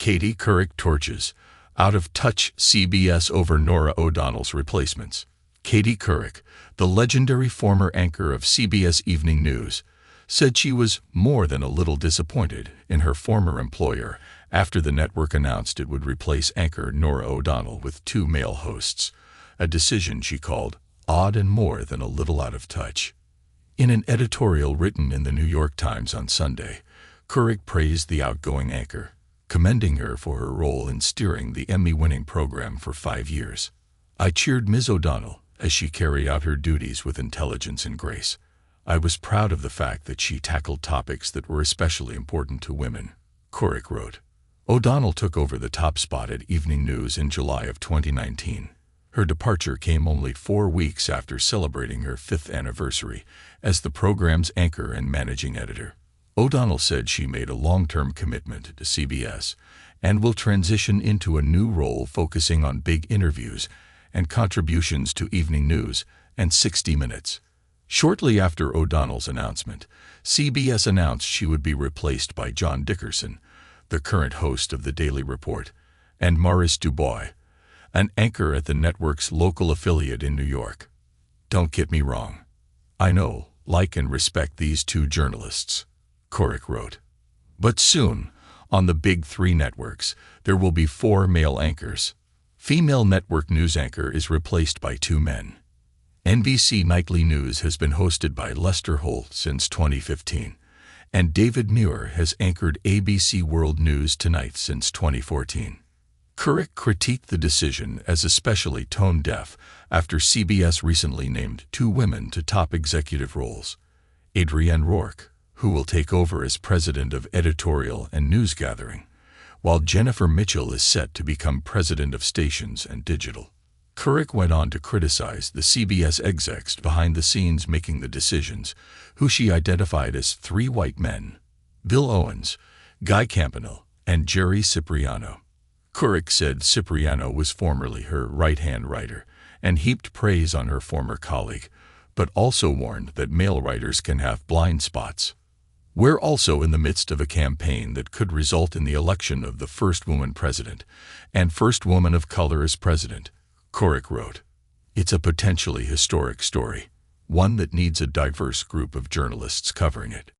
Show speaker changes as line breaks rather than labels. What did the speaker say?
Katie Couric torches out of touch CBS over Norah O'Donnell's replacements. Katie Couric, the legendary former anchor of CBS Evening News, said she was more than a little disappointed in her former employer after the network announced it would replace anchor Norah O'Donnell with two male hosts, a decision she called odd and more than a little out of touch. In an editorial written in the New York Times on Sunday, Couric praised the outgoing anchor, commending her for her role in steering the Emmy-winning program for 5 years. "I cheered Ms. O'Donnell as she carried out her duties with intelligence and grace. I was proud of the fact that she tackled topics that were especially important to women," Couric wrote. O'Donnell took over the top spot at Evening News in July of 2019. Her departure came only 4 weeks after celebrating her 5th anniversary as the program's anchor and managing editor. O'Donnell said she made a long-term commitment to CBS and will transition into a new role focusing on big interviews and contributions to Evening News and 60 Minutes. Shortly after O'Donnell's announcement, CBS announced she would be replaced by John Dickerson, the current host of The Daily Report, and Maurice Dubois, an anchor at the network's local affiliate in New York. "Don't get me wrong. I know, like and respect these two journalists," Couric wrote. "But soon, on the big 3 networks, there will be 4 male anchors. Female network news anchor is replaced by 2 men. NBC Nightly News has been hosted by Lester Holt since 2015, and David Muir has anchored ABC World News Tonight since 2014. Couric critiqued the decision as especially tone-deaf after CBS recently named 2 women to top executive roles: Adrienne Rourke, who will take over as president of editorial and news gathering, while Jennifer Mitchell is set to become president of stations and digital. Couric went on to criticize the CBS execs behind the scenes making the decisions, who she identified as 3 white men: Bill Owens, Guy Campanile, and Jerry Cipriano. Couric said Cipriano was formerly her right-hand writer and heaped praise on her former colleague, but also warned that male writers can have blind spots. "We're also in the midst of a campaign that could result in the election of the first woman president and first woman of color as president," Couric wrote. "It's a potentially historic story, one that needs a diverse group of journalists covering it."